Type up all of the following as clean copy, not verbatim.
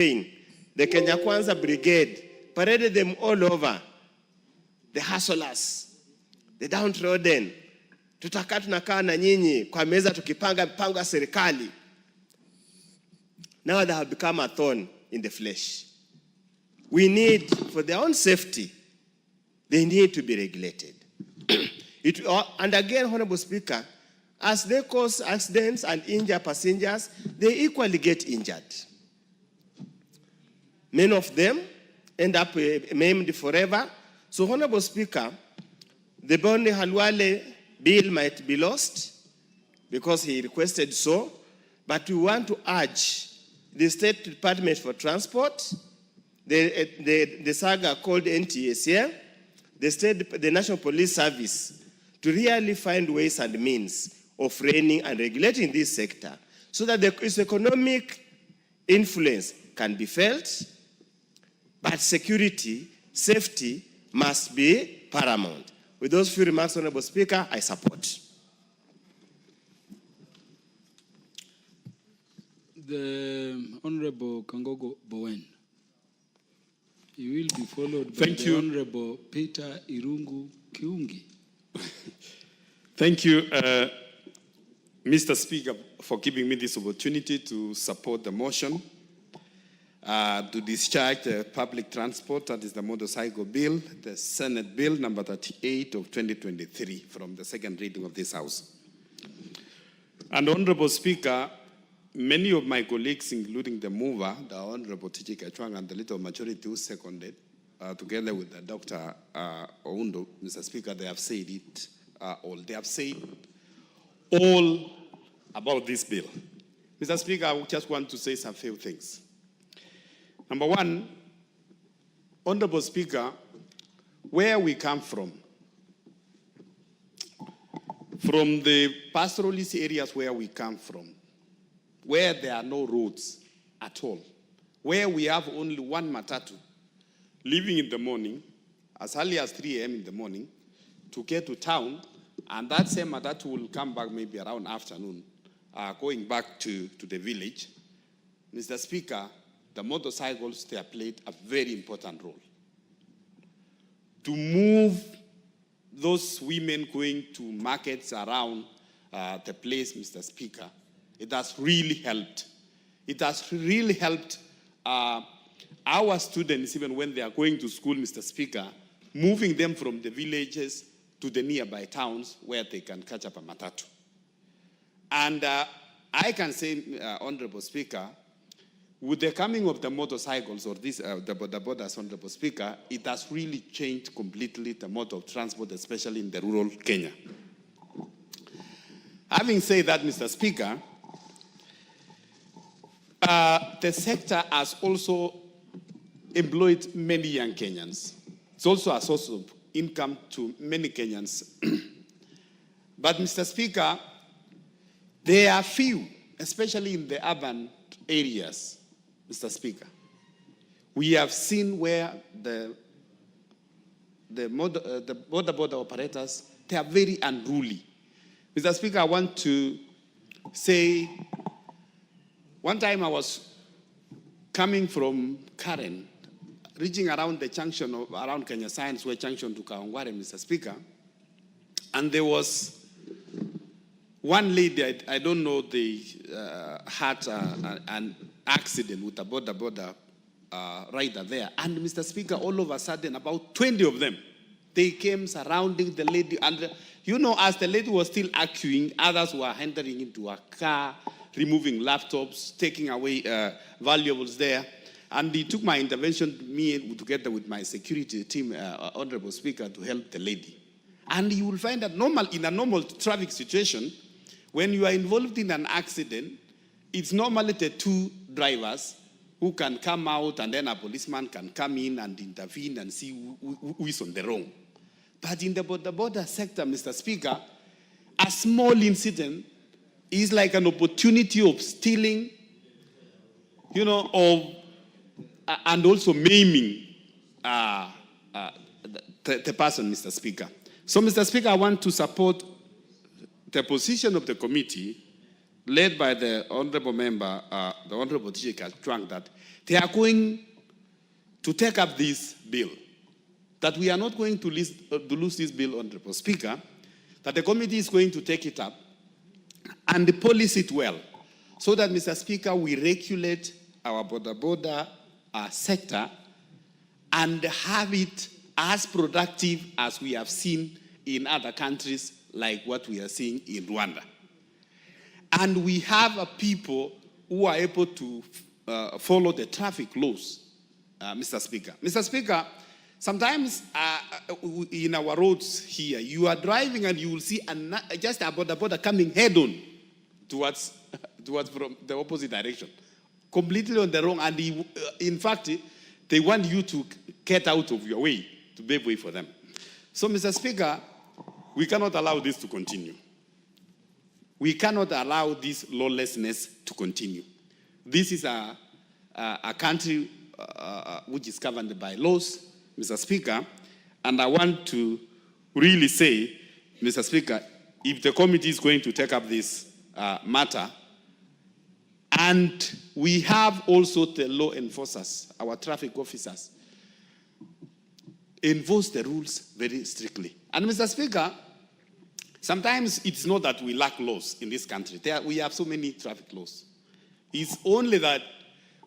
The Kenya Kwanza Brigade paraded them all over. The hustlers, the downtrodden. Tutakaa tunakaa na nyinyi kwa meza tukipanga mpango ya serikali. Now they have become a thorn in the flesh. We need, for their own safety, they need to be regulated. And again, Honorable Speaker, as they cause accidents and injure passengers, they equally get injured. Many of them end up maimed forever. So, Honorable Speaker, the Boni Halwale bill might be lost because he requested so, but we want to urge the State Department for Transport, the saga called NTSA, the National Police Service, to really find ways and means of reining and regulating this sector so that its economic influence can be felt, but security, safety must be paramount. With those few remarks, Honorable Speaker, I support. The Honorable Kangogo Bowen. He will be followed by the Honorable Peter Irungu Kiungi. Thank you, Mr. Speaker, for giving me this opportunity to support the motion to discharge the public transport, that is the motorcycle bill, the Senate Bill number 38 of 2023 from the second reading of this House. And Honorable Speaker, many of my colleagues, including the mover, the Honorable Tiji Kachwang, and the little majority who seconded, together with the Dr. Oundo, Mr. Speaker, they have said it all. They have said all about this bill. Mr. Speaker, I just want to say some few things. Number one, Honorable Speaker, where we come from the pastoralist areas where we come from, where there are no roads at all, where we have only one matatu, leaving in the morning, as early as 3 a.m. in the morning, to get to town, and that same matatu will come back maybe around afternoon, going back to the village. Mr. Speaker, the motorcycles, they have played a very important role. To move those women going to markets around the place, Mr. Speaker, it has really helped. It has really helped our students, even when they are going to school, Mr. Speaker, moving them from the villages to the nearby towns where they can catch up a matatu. And I can say, Honorable Speaker, with the coming of the motorcycles, or this, the borders, Honorable Speaker, it has really changed completely the mode of transport, especially in the rural Kenya. Having said that, Mr. Speaker, the sector has also employed many young Kenyans. It's also a source of income to many Kenyans. But, Mr. Speaker, there are few, especially in the urban areas, Mr. Speaker. We have seen where the border operators, they are very unruly. Mr. Speaker, I want to say, one time I was coming from Karen, reaching around the junction of, around Kenya Science Way junction to Kawangware, Mr. Speaker, and there was one lady, I don't know, they had an accident with a border rider there. And Mr. Speaker, all of a sudden, about 20 of them, they came surrounding the lady. And you know, as the lady was still arguing, others were entering into a car, removing laptops, taking away valuables there. And he took my intervention, me together with my security team, Honorable Speaker, to help the lady. And you will find that in a normal traffic situation, when you are involved in an accident, it's normally the two drivers who can come out, and then a policeman can come in and intervene and see who is on the wrong. But in the border sector, Mr. Speaker, a small incident is like an opportunity of stealing, you know, and also maiming the person, Mr. Speaker. So, Mr. Speaker, I want to support the position of the committee led by the honorable member, the Honorable Tiji Kachwang, that they are going to take up this bill. That we are not going to lose this bill, Honorable Speaker, that the committee is going to take it up and police it well, so that, Mr. Speaker, we regulate our border sector and have it as productive as we have seen in other countries, like what we are seeing in Rwanda. And we have people who are able to follow the traffic laws, Mr. Speaker. Mr. Speaker, sometimes in our roads here, you are driving and you will see just a border coming head-on towards from the opposite direction, completely on the wrong, and in fact, they want you to get out of your way, to pave way for them. So, Mr. Speaker, we cannot allow this to continue. We cannot allow this lawlessness to continue. This is a country which is governed by laws, Mr. Speaker, and I want to really say, Mr. Speaker, if the committee is going to take up this matter, and we have also the law enforcers, our traffic officers, enforce the rules very strictly. And Mr. Speaker, sometimes it's not that we lack laws in this country. We have so many traffic laws. It's only that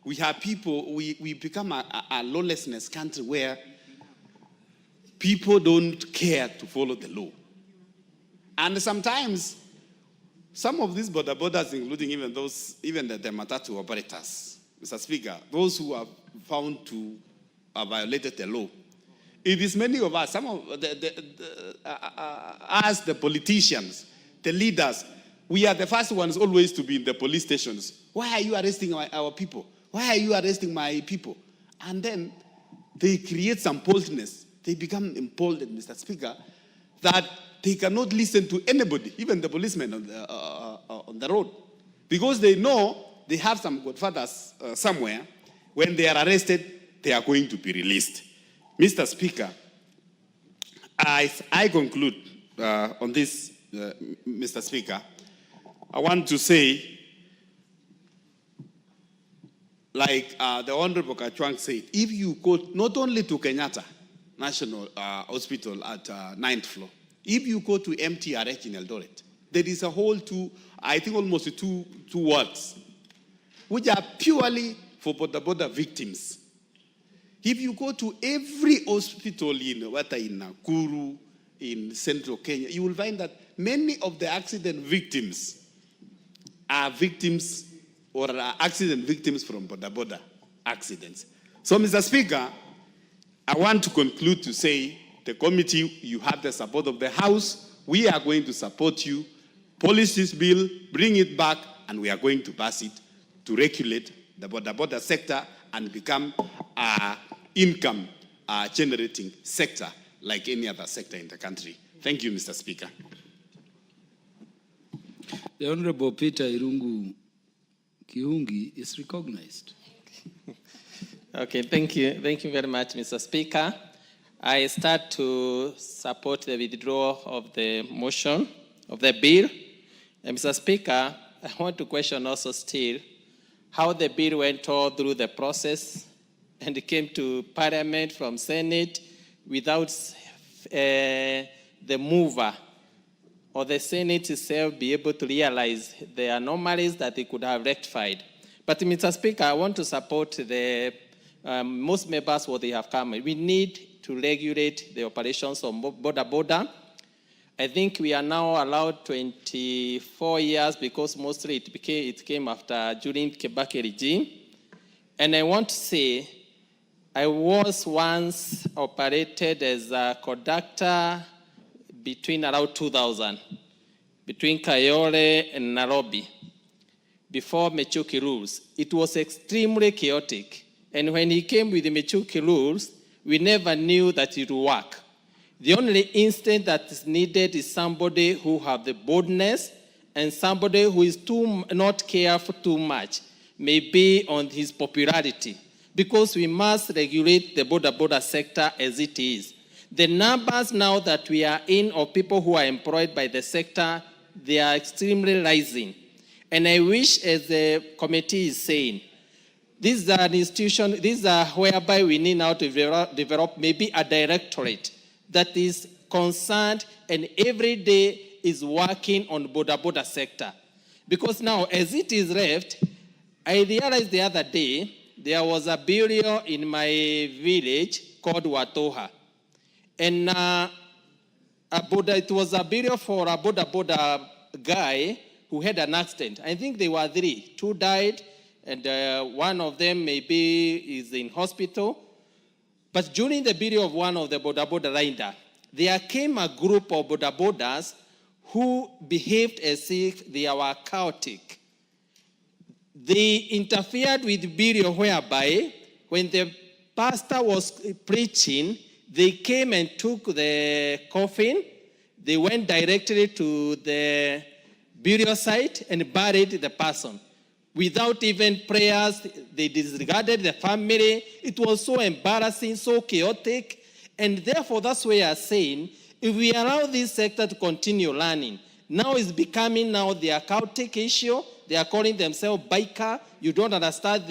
we have people, we become a lawlessness country where people don't care to follow the law. And sometimes, some of these borders, including even the matatu operators, Mr. Speaker, those who are found to have violated the law, it is many of us, some of us, the politicians, the leaders, we are the first ones always to be in the police stations. Why are you arresting our people? Why are you arresting my people? And then they create some boldness. They become emboldened, Mr. Speaker, that they cannot listen to anybody, even the policemen on the road, because they know they have some godfathers somewhere. When they are arrested, they are going to be released. Mr. Speaker, I conclude on this, Mr. Speaker. I want to say, like the Honorable Kachwang said, if you go not only to Kenyatta National Hospital at 9th floor, if you go to MTRH in Eldoret, there is a whole almost two wards, which are purely for border victims. If you go to every hospital in Nakuru, in central Kenya, you will find that many of the accident victims are victims or are accident victims from border accidents. So, Mr. Speaker, I want to conclude to say, the committee, you have the support of the House. We are going to support you. Polish this bill, bring it back, and we are going to pass it to regulate the border sector and become an income generating sector like any other sector in the country. Thank you, Mr. Speaker. The Honorable Peter Irungu Kiungi is recognized. Okay, thank you. Thank you very much, Mr. Speaker. I start to support the withdrawal of the motion of the bill. And Mr. Speaker, I want to question also still how the bill went all through the process and it came to Parliament from Senate without the mover or the Senate itself be able to realize the anomalies that they could have rectified. But Mr. Speaker, I want to support the most members what they have come. We need to regulate the operations on border. I think we are now allowed 24 years because mostly it came after during Kibaki regime. And I want to say, I was once operated as a conductor between around 2000, between Kayole and Nairobi, before Mechuki rules. It was extremely chaotic. And when he came with the Mechuki rules, we never knew that it would work. The only instinct that is needed is somebody who have the boldness and somebody who is not careful too much, maybe on his popularity, because we must regulate the border sector as it is. The numbers now that we are in of people who are employed by the sector, they are extremely rising. And I wish, as the committee is saying, This is an institution, this is whereby we need now to develop maybe a directorate that is concerned and every day is working on border sector. Because now, as it is left, I realized the other day, there was a burial in my village called Watoha. And it was a burial for a border guy who had an accident. I think there were 3. 2 died, and one of them maybe is in hospital. But during the burial of one of the border rider, there came a group of borders who behaved as if they were chaotic. They interfered with burial whereby when the pastor was preaching, they came and took the coffin, they went directly to the burial site and buried the person. Without even prayers, they disregarded the family. It was so embarrassing, so chaotic. And therefore, that's why I'm saying, if we allow this sector to continue learning, now it's becoming now the chaotic issue. They are calling themselves biker. You don't understand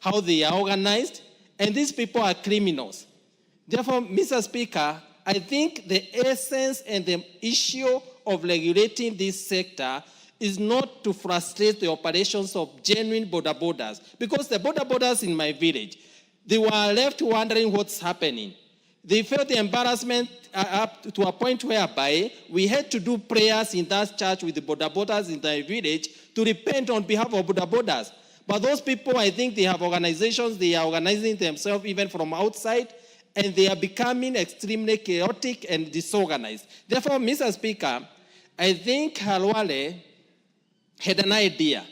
how they are organized. And these people are criminals. Therefore, Mr. Speaker, I think the essence and the issue of regulating this sector is not to frustrate the operations of genuine borders. Because the borders in my village, they were left wondering what's happening. They felt the embarrassment up to a point whereby we had to do prayers in that church with the borders in the village to repent on behalf of borders. But those people, I think they have organizations, they are organizing themselves even from outside, and they are becoming extremely chaotic and disorganized. Therefore, Mr. Speaker, I think Halwale had an idea,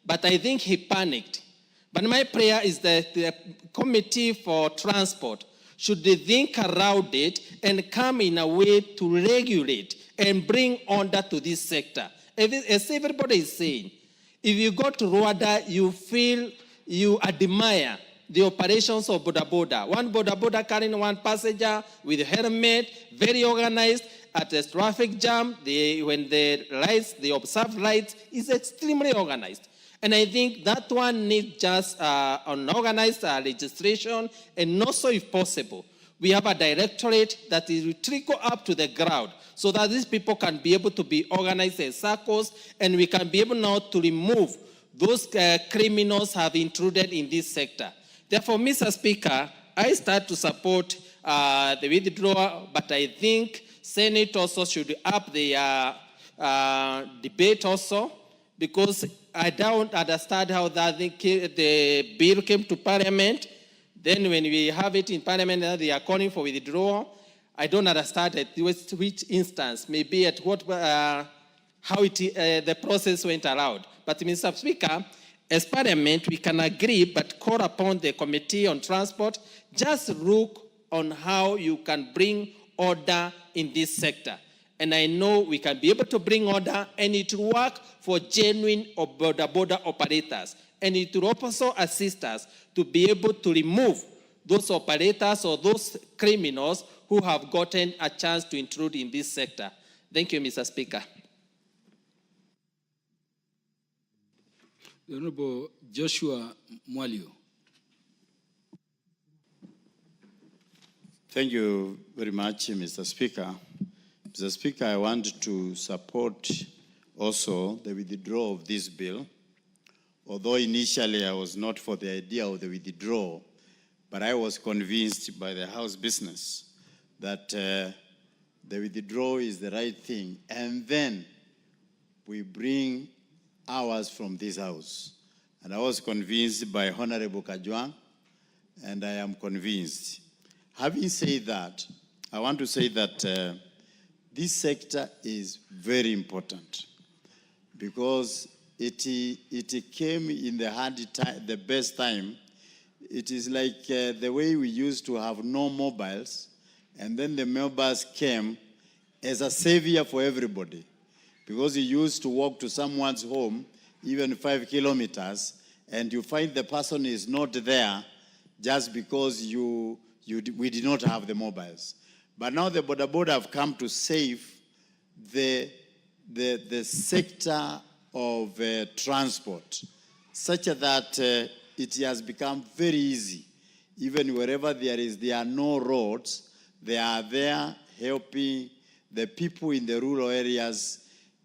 but I think he panicked. But my prayer is that the Committee for Transport should think around it and come in a way to regulate and bring order to this sector. As everybody is saying, if you go to Rwanda, you admire the operations of boda. One boda carrying one passenger with a helmet, very organized. At a traffic jam, when they observe lights, is extremely organized. And I think that one needs just an organized registration, and also, if possible, we have a directorate that will trickle up to the ground so that these people can be able to be organized as circles, and we can be able now to remove those criminals have intruded in this sector. Therefore, Mr. Speaker, I start to support the withdrawal, but I think Senate also should up the debate also, because I don't understand how the bill came to Parliament. Then when we have it in Parliament, they are calling for withdrawal. I don't understand at which instance, maybe at what, how the process went around. But Mr. Speaker, as Parliament, we can agree, but call upon the Committee on Transport, just look on how you can bring order in this sector. And I know we can be able to bring order, and it will work for genuine border operators. And it will also assist us to be able to remove those operators or those criminals who have gotten a chance to intrude in this sector. Thank you, Mr. Speaker. The Honorable Joshua Mwalio. Thank you very much, Mr. Speaker. Mr. Speaker, I want to support also the withdrawal of this bill. Although initially I was not for the idea of the withdrawal, but I was convinced by the House business that the withdrawal is the right thing. And then we bring ours from this House. And I was convinced by Honorable Kajwang, and I am convinced. Having said that, I want to say that this sector is very important because it came in the hard time, the best time. It is like the way we used to have no mobiles, and then the mobiles came as a savior for everybody, because you used to walk to someone's home, even 5 kilometers, and you find the person is not there just because we did not have the mobiles. But now the boda have come to save the sector of transport, such that it has become very easy. Even wherever there are no roads, they are there helping the people in the rural areas.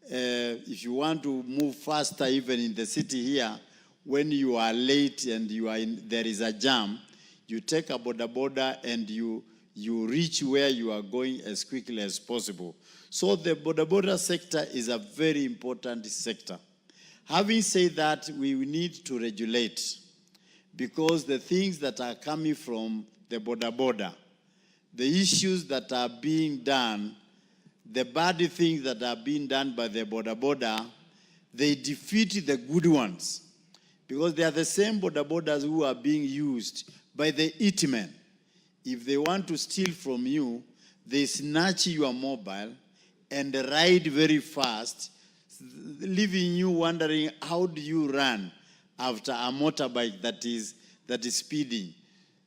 If you want to move faster, even in the city here, when you are late and there is a jam, you take a boda and you reach where you are going as quickly as possible. So the boda sector is a very important sector. Having said that, we need to regulate, because the things that are coming from the boda, the issues that are being done, the bad things that are being done by the boda, they defeat the good ones. Because they are the same bodas who are being used by the hitmen. If they want to steal from you, they snatch your mobile and ride very fast, leaving you wondering, how do you run after a motorbike that is speeding?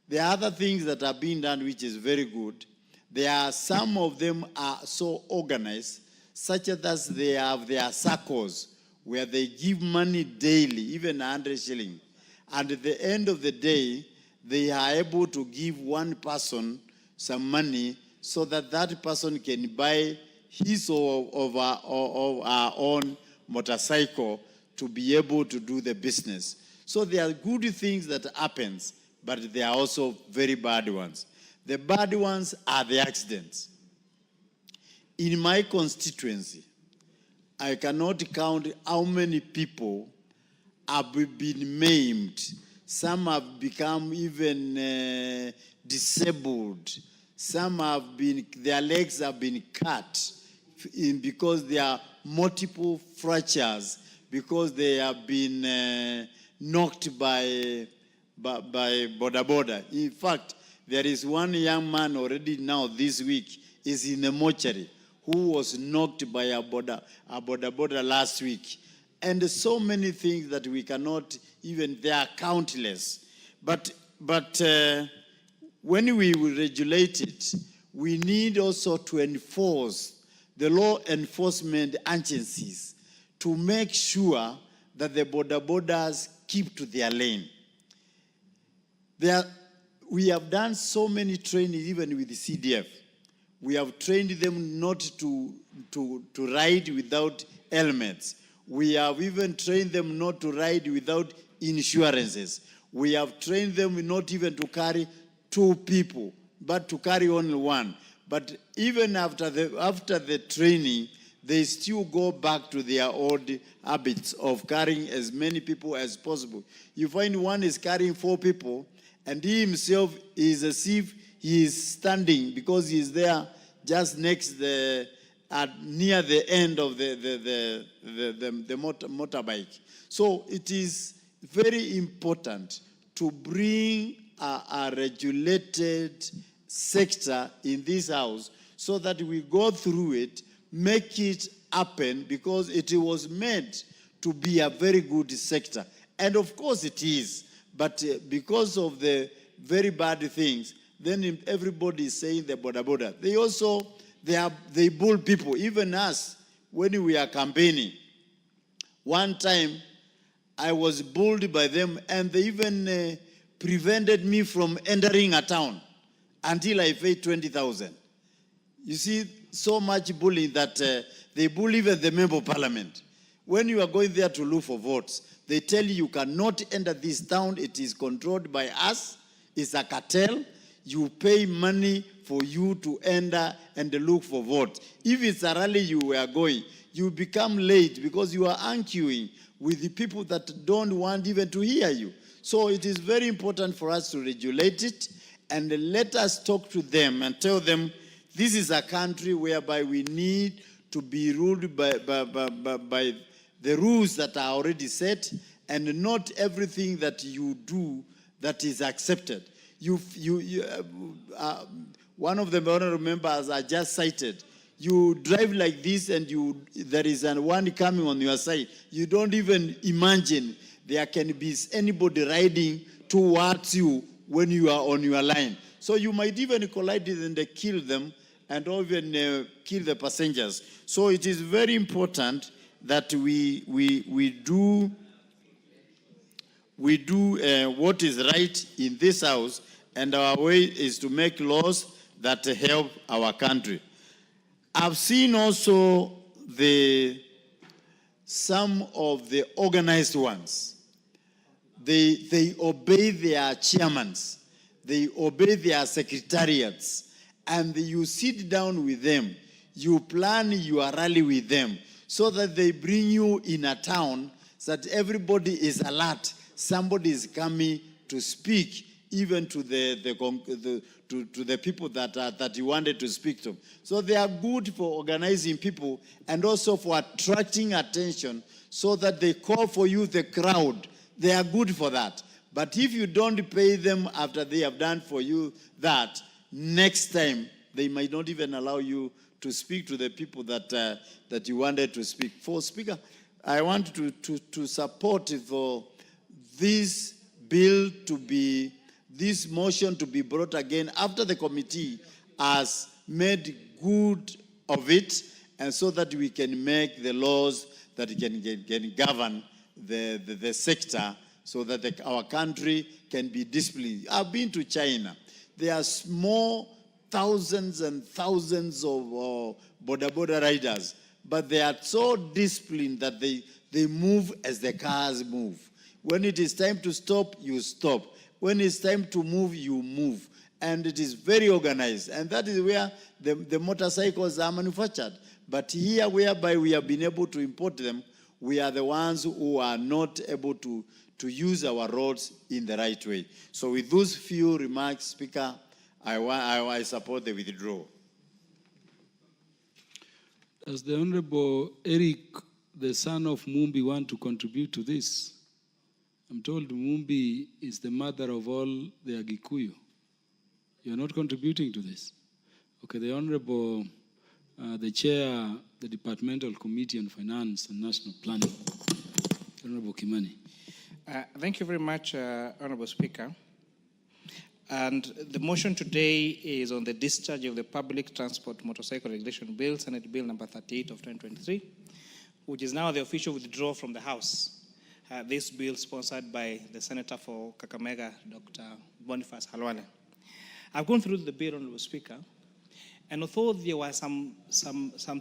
There are other things that are being done which is very good. There are some of them are so organized, such as they have their circles where they give money daily, even 100 shillings. And at the end of the day, they are able to give one person some money so that that person can buy his or our own motorcycle to be able to do the business. So there are good things that happens, but there are also very bad ones. The bad ones are the accidents. In my constituency, I cannot count how many people have been maimed. Some have become even disabled. Some their legs have been cut because there are multiple fractures, because they have been knocked by boda. In fact, there is one young man already now this week is in a mortuary who was knocked by a boda last week. And so many things that we cannot even, they are countless. But when we will regulate it, we need also to enforce the law enforcement agencies to make sure that the bodas keep to their lane. We have done so many training even with the CDF. We have trained them not to ride without helmets. We have even trained them not to ride without insurances. We have trained them not even to carry 2 people, but to carry only 1. But even after the training, they still go back to their old habits of carrying as many people as possible. You find one is carrying 4 people, and he himself is as if he is standing, because he is there just next near the end of the motorbike. So it is very important to bring a regulated sector in this house so that we go through it, make it happen, because it was made to be a very good sector. And of course it is. But because of the very bad things, then everybody is saying the boda. They bull people, even us, when we are campaigning. One time, I was bulled by them, and they even prevented me from entering a town until I paid 20,000. You see, so much bullying that they bully even the member of parliament. When you are going there to look for votes, they tell you cannot enter this town. It is controlled by us. It's a cartel. You pay money for you to enter and look for votes. If it's a rally you were going, you become late because you are arguing with the people that don't want even to hear you. So it is very important for us to regulate it and let us talk to them and tell them this is a country whereby we need to be ruled by the rules that are already set, and not everything that you do that is accepted. One of the honorable members I just cited, you drive like this and there is one coming on your side. You don't even imagine there can be anybody riding towards you when you are on your line. So you might even collide and kill them and even kill the passengers. So it is very important that we do we do what is right in this house, and our way is to make laws that help our country. I've seen also some of the organized ones. They obey their chairmen, they obey their secretariats, and you sit down with them, you plan your rally with them, so that they bring you in a town so that everybody is alert. Somebody is coming to speak, even to the people that you wanted to speak to. So they are good for organizing people and also for attracting attention, so that they call for you the crowd. They are good for that. But if you don't pay them after they have done for you that, next time they might not even allow you to speak to the people that you wanted to speak. For Speaker, I want to support for this bill to be, this motion to be brought again after the committee has made good of it, and so that we can make the laws that can govern the sector, so that our country can be disciplined. I've been to China. There are small thousands and thousands of border riders, but they are so disciplined that they move as the cars move. When it is time to stop, you stop. When it's time to move, you move. And it is very organized. And that is where the motorcycles are manufactured. But here, whereby we have been able to import them, we are the ones who are not able to use our roads in the right way. So with those few remarks, Speaker, I support the withdrawal. Does the Honorable Eric, the son of Mumbi, want to contribute to this? I'm told Mumbi is the mother of all the Agikuyu. You're not contributing to this? Okay, the Honorable, the Chair, the Departmental Committee on Finance and National Planning, Honorable Kimani. Thank you very much, Honorable Speaker. And the motion today is on the discharge of the Public Transport Motorcycle Regulation Bill, Senate Bill number 38 of 2023, which is now the official withdrawal from the House. This bill sponsored by the Senator for Kakamega, Dr. Boniface Halwale. I've gone through the bill, Honorable Speaker, and although there were some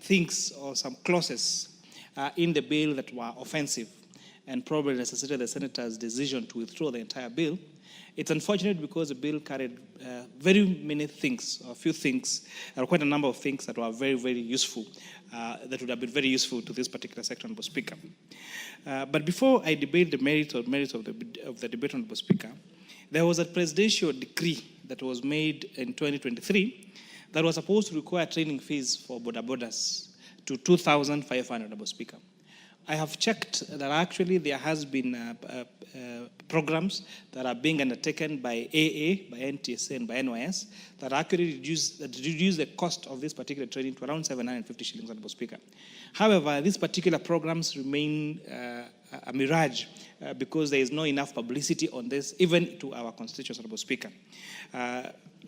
things or some clauses in the bill that were offensive and probably necessitated the Senator's decision to withdraw the entire bill, it's unfortunate because the bill carried very many things, or a few things, or quite a number of things that were very, very useful, that would have been very useful to this particular section, Honorable Speaker. But before I debate the merits of the debate, Honorable Speaker, there was a presidential decree that was made in 2023 that was supposed to require training fees for border borders to 2,500, Honorable Speaker. I have checked that actually there has been programs that are being undertaken by AA, by NTSA, and by NYS that actually reduce the cost of this particular training to around 750 shillings, Honorable Speaker. However, these particular programs remain a mirage because there is not enough publicity on this, even to our constituents, Honorable Speaker.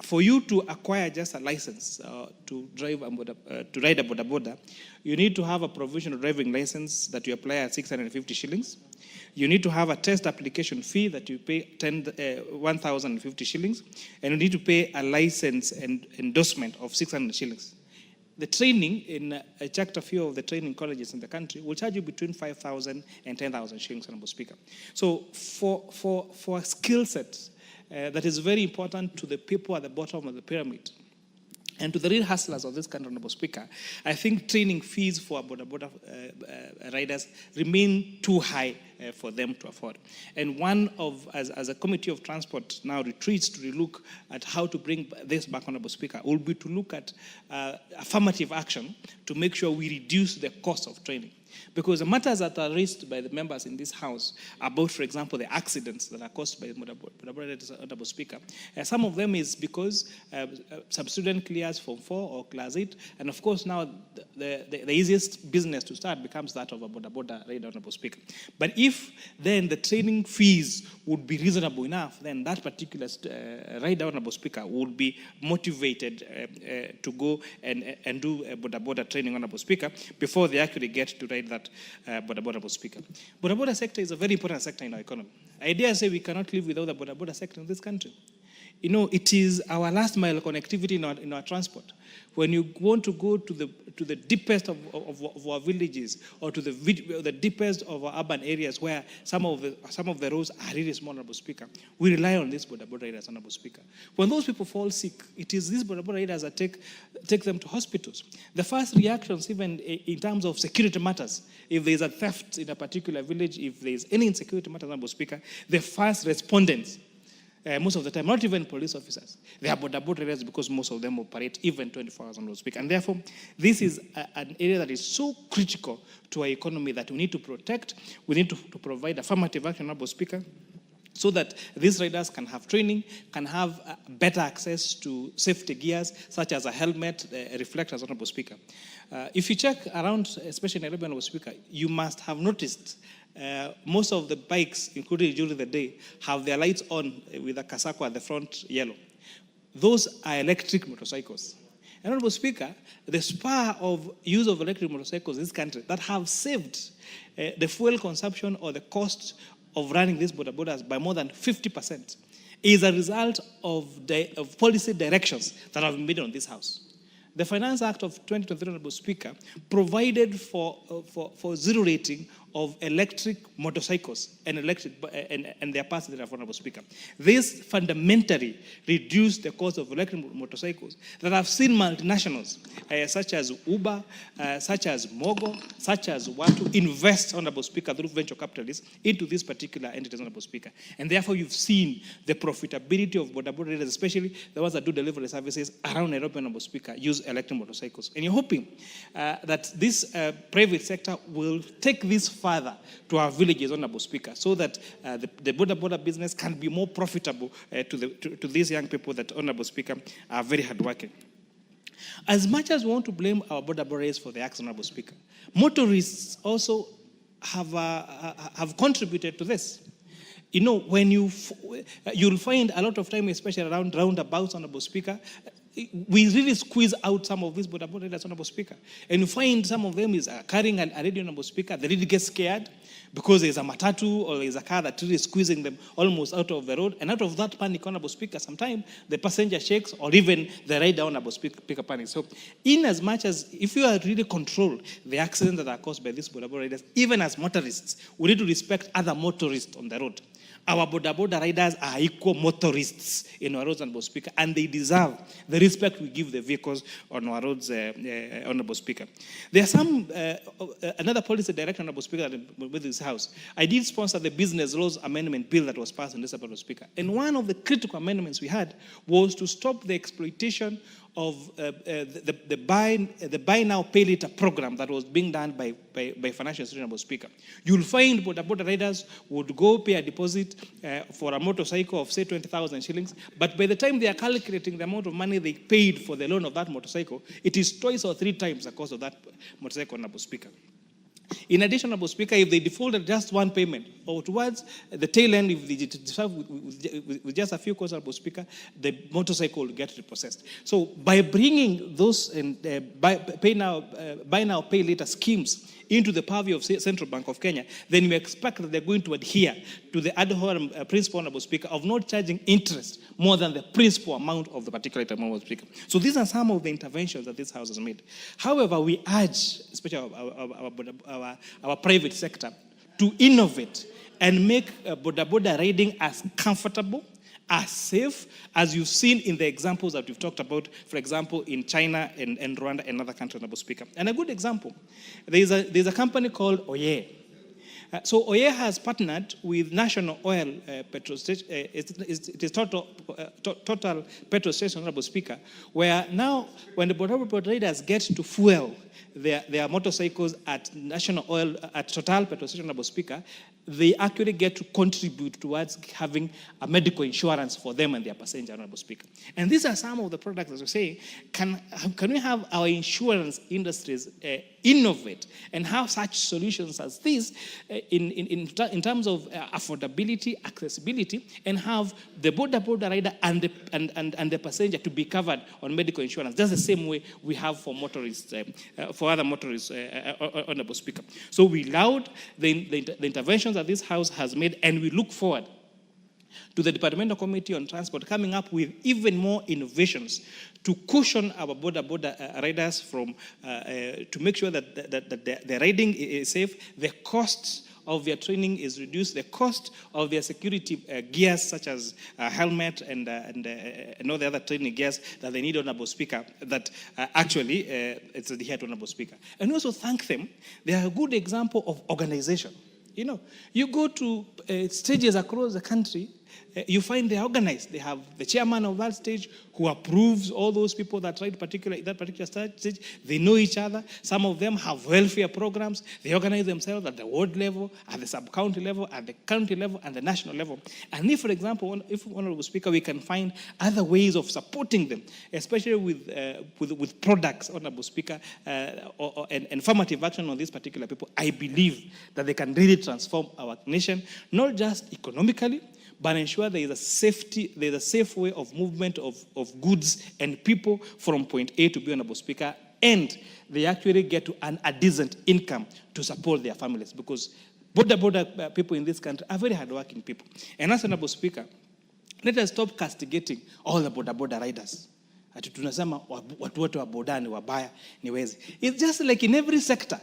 For you to acquire just a license to ride a border, you need to have a provisional driving license that you apply at 650 shillings. You need to have a test application fee that you pay 1,050 shillings, and you need to pay a license and endorsement of 600 shillings. The training in I checked a few of the training colleges in the country will charge you between 5,000 and 10,000 shillings, Honorable Speaker. So for a skill set that is very important to the people at the bottom of the pyramid and to the real hustlers of this country, Honorable Speaker, I think training fees for border riders remain too high for them to afford. And as a Committee of Transport now retreats to relook at how to bring this back, Honorable Speaker, will be to look at affirmative action to make sure we reduce the cost of training. Because the matters that are raised by the members in this House about, for example, the accidents that are caused by Honorable Speaker, some of them is because some student clears Form 4 or Class 8, and of course now the easiest business to start becomes that of a border rider, Honorable Speaker. But if if then the training fees would be reasonable enough, then that particular rider, Honorable Speaker, would be motivated to go and do boda boda training, Honorable Speaker, before they actually get to ride that boda boda, Honorable Speaker. Boda boda sector is a very important sector in our economy. I dare say we cannot live without the boda boda sector in this country. You know, it is our last mile connectivity in our transport. When you want to go to the deepest of our villages, or to the deepest of our urban areas where some of the roads are really small, Honorable Speaker, we rely on these boda boda riders, Honorable Speaker. When those people fall sick, it is these boda boda riders that take them to hospitals. The first reactions, even in terms of security matters, if there is a theft in a particular village, if there is any insecurity matters, Honorable Speaker, the first respondents, most of the time, not even police officers, they are boda boda riders, because most of them operate even 24 hours, Honorable Speaker. And therefore, this is an area that is so critical to our economy that we need to protect. We need to provide affirmative action, Honorable Speaker, so that these riders can have training, can have better access to safety gears, such as a helmet, reflectors, Honorable Speaker. If you check around, especially in Nairobi, Honorable Speaker, you must have noticed most of the bikes, including during the day, have their lights on with a casacco at the front yellow. Those are electric motorcycles. And Honorable Speaker, the spur of use of electric motorcycles in this country that have saved the fuel consumption or the cost of running these boda bodas by more than 50% is a result of policy directions that have been made on this House. The Finance Act of 2023, Honorable Speaker, provided for zero rating of electric motorcycles and their parts thereof, Honorable Speaker. This fundamentally reduced the cost of electric motorcycles that have seen multinationals such as Uber, such as Mogo, such as Watu invest, Honorable Speaker, through venture capitalists into these particular entities, Honorable Speaker. And therefore, you've seen the profitability of boda boda riders, especially the ones that do delivery services around Nairobi, Honorable Speaker, use electric motorcycles. And you're hoping that this private sector will take this further to our villages, Honorable Speaker, so that the boda boda business can be more profitable to these young people that, Honorable Speaker, are very hardworking. As much as we want to blame our boda bodas for the acts, Honorable Speaker, motorists also have contributed to this. You know, when you'll find a lot of time, especially around roundabouts, Honorable Speaker, we really squeeze out some of these boda boda riders, Honorable Speaker. And you find some of them is carrying a radio, Honorable Speaker. They really get scared because there's a matatu or there's a car that really is squeezing them almost out of the road. And out of that panic, Honorable Speaker, sometimes the passenger shakes or even the rider, Honorable Speaker, panics. So in as much as if you are really control the accidents that are caused by these boda boda riders, even as motorists, we need to respect other motorists on the road. Our boda boda riders are equal motorists in our roads, Honorable Speaker, and they deserve the respect we give the vehicles on our roads, Honorable Speaker. There are some, another policy direction, Honorable Speaker, with this House. I did sponsor the Business Laws Amendment Bill that was passed in this, Honorable Speaker. And one of the critical amendments we had was to stop the exploitation of the buy now, pay later program that was being done by financial institutions, Honorable Speaker. You'll find boda boda riders would go pay a deposit for a motorcycle of, say, 20,000 shillings, but by the time they are calculating the amount of money they paid for the loan of that motorcycle, it is twice or three times the cost of that motorcycle, Honorable Speaker. In addition, Honorable Speaker, if they defaulted just one payment, or towards the tail end, if they deserve with just a few calls, Honorable Speaker, the motorcycle will get repossessed. So by bringing those buy now, pay later schemes into the purview of Central Bank of Kenya, then we expect that they're going to adhere to the ad hoc principle, Honorable Speaker, of not charging interest more than the principal amount of the particular item, Honorable Speaker. So these are some of the interventions that this House has made. However, we urge, especially our private sector, to innovate and make boda boda riding as comfortable, as safe as you've seen in the examples that we've talked about, for example, in China and Rwanda and other countries, Honorable Speaker. And a good example, there's a company called Oye. So Oye has partnered with National Oil petrol station. It is Total Petrol Station, Honorable Speaker, where now when the boda boda riders get to fuel their motorcycles at National Oil, at Total Petrol Station, Honorable Speaker, they actually get to contribute towards having a medical insurance for them and their passenger, Honorable Speaker. And these are some of the products, as we say, can we have our insurance industries innovate and have such solutions as this in terms of affordability, accessibility, and have the border rider and the passenger to be covered on medical insurance. That's the same way we have for motorists, for other motorists, Honorable Speaker. So we laud the interventions that this House has made, and we look forward to the Departmental Committee on Transport coming up with even more innovations to cushion our border riders from, to make sure that the riding is safe, the costs of their training is reduced, the cost of their security gears such as helmet and all the other training gears that they need, Honorable Speaker, that actually it's adhered to, Honorable Speaker. And also thank them. They are a good example of organization. You know, you go to stages across the country, you find they're organized. They have the chairman of that stage who approves all those people that ride that particular stage. They know each other. Some of them have welfare programs. They organize themselves at the ward level, at the sub-county level, at the county level, and the national level. And if, for example, Honorable Speaker, we can find other ways of supporting them, especially with products, Honorable Speaker, and formative action on these particular people, I believe that they can really transform our nation, not just economically, but ensure there is a safe way of movement of goods and people from point A to B, Honorable Speaker, and they actually get to earn a decent income to support their families, because border people in this country are very hardworking people. And as Honorable Speaker, let us stop castigating all the border riders. Ati tunasema watu wote wa boda ni wabaya, ni wezi. It's just like in every sector.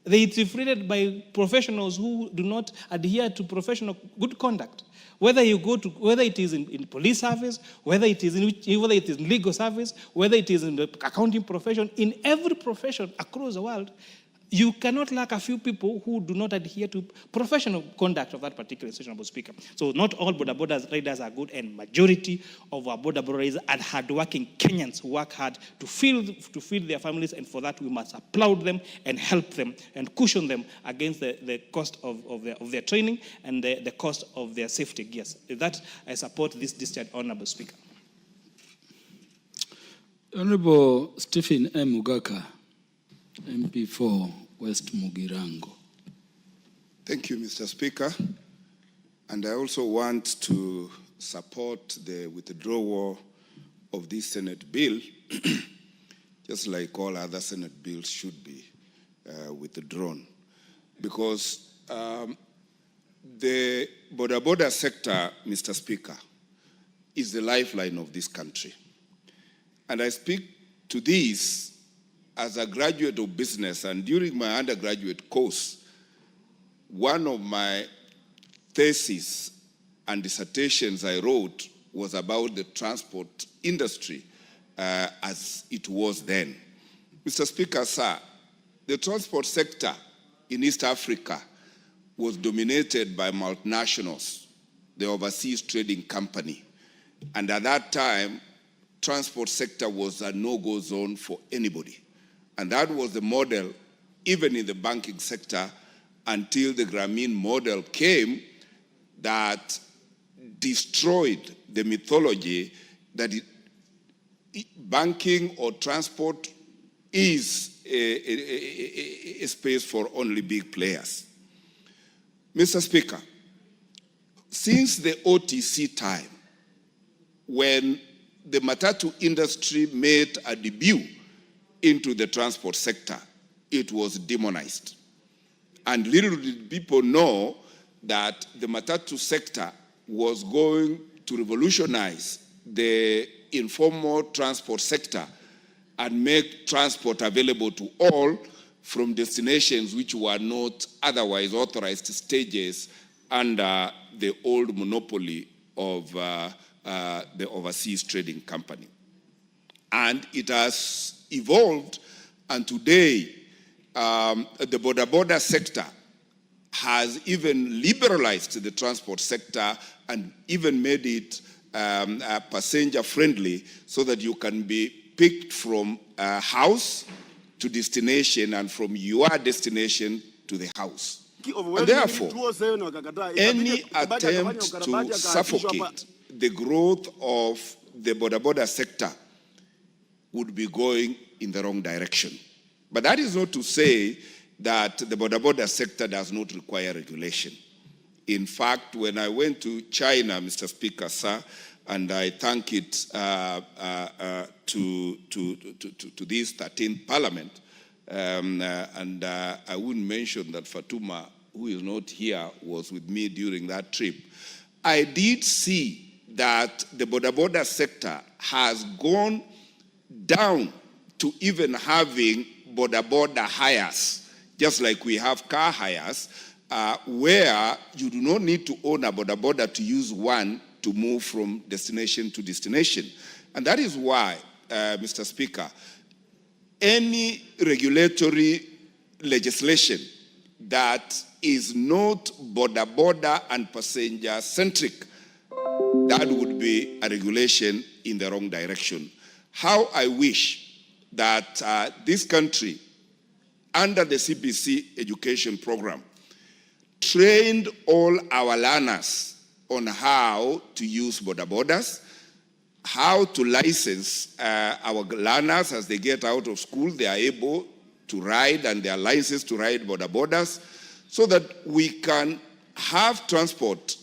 They are treated by professionals who do not adhere to professional good conduct. Whether it is in police service, whether it is in legal service, whether it is in the accounting profession, in every profession across the world, you cannot lack a few people who do not adhere to professional conduct of that particular institution, Honorable Speaker. So not all border riders are good, and majority of our border riders are hardworking Kenyans who work hard to feed their families, and for that we must applaud them and help them and cushion them against the cost of their training and the cost of their safety gears. With that, I support this discharge, Honorable Speaker. Honorable Stephen M. Ugaka, MP for West Mugirango. Thank you, Mr. Speaker. And I also want to support the withdrawal of this Senate bill, just like all other Senate bills should be withdrawn. Because the border sector, Mr. Speaker, is the lifeline of this country. And I speak to this as a graduate of business, and during my undergraduate course, one of my theses and dissertations I wrote was about the transport industry as it was then. Mr. Speaker, sir, the transport sector in East Africa was dominated by multinationals, the overseas trading company. And at that time, transport sector was a no-go zone for anybody. And that was the model, even in the banking sector, until the Grameen model came that destroyed the mythology that banking or transport is a space for only big players. Mr. Speaker, since the OTC time, when the matatu industry made a debut into the transport sector, it was demonized. And little did people know that the matatu sector was going to revolutionize the informal transport sector and make transport available to all from destinations which were not otherwise authorized stages under the old monopoly of the overseas trading company. And it has evolved, and today the border sector has even liberalized the transport sector and even made it passenger friendly, so that you can be picked from house to destination and from your destination to the house. And therefore, any attempt to suffocate the growth of the border sector would be going in the wrong direction. But that is not to say that the border sector does not require regulation. In fact, when I went to China, Mr. Speaker, sir, and I thank it to this 13th Parliament, and I wouldn't mention that Fatuma, who is not here, was with me during that trip. I did see that the border sector has gone down to even having border hires, just like we have car hires, where you do not need to own a border to use one to move from destination to destination. And that is why, Mr. Speaker, any regulatory legislation that is not border and passenger-centric, that would be a regulation in the wrong direction. How I wish that this country, under the CBC education program, trained all our learners on how to use borders, how to license our learners as they get out of school, they are able to ride and they are licensed to ride borders, so that we can have transport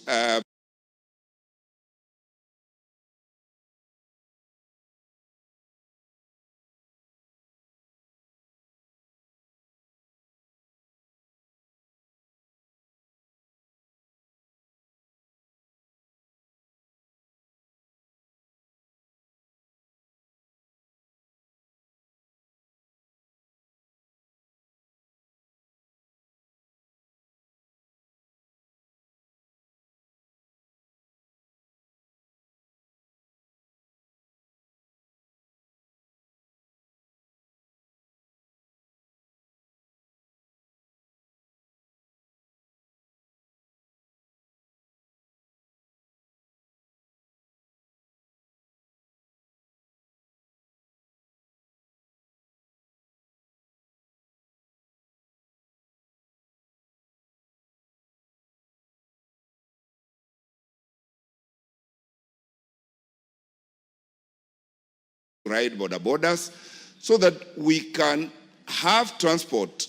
ride borders, so that we can have transport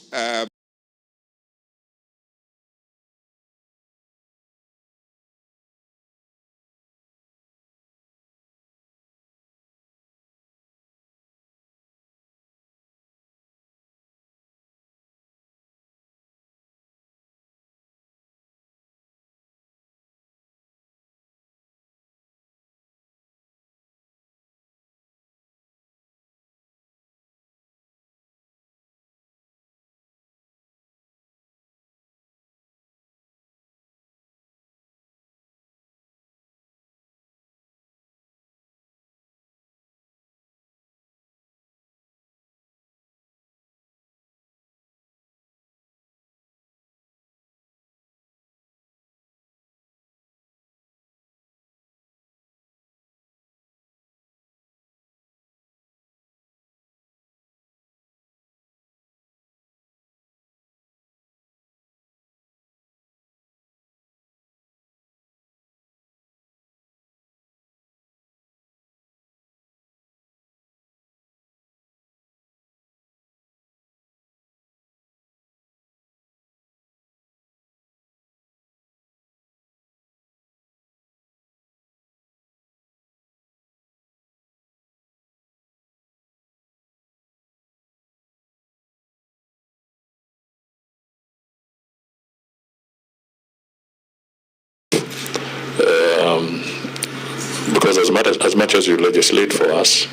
because as much as you legislate for us,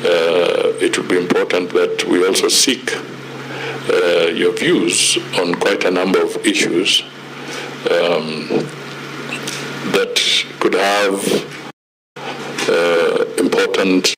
it would be important that we also seek your views on quite a number of issues that could have important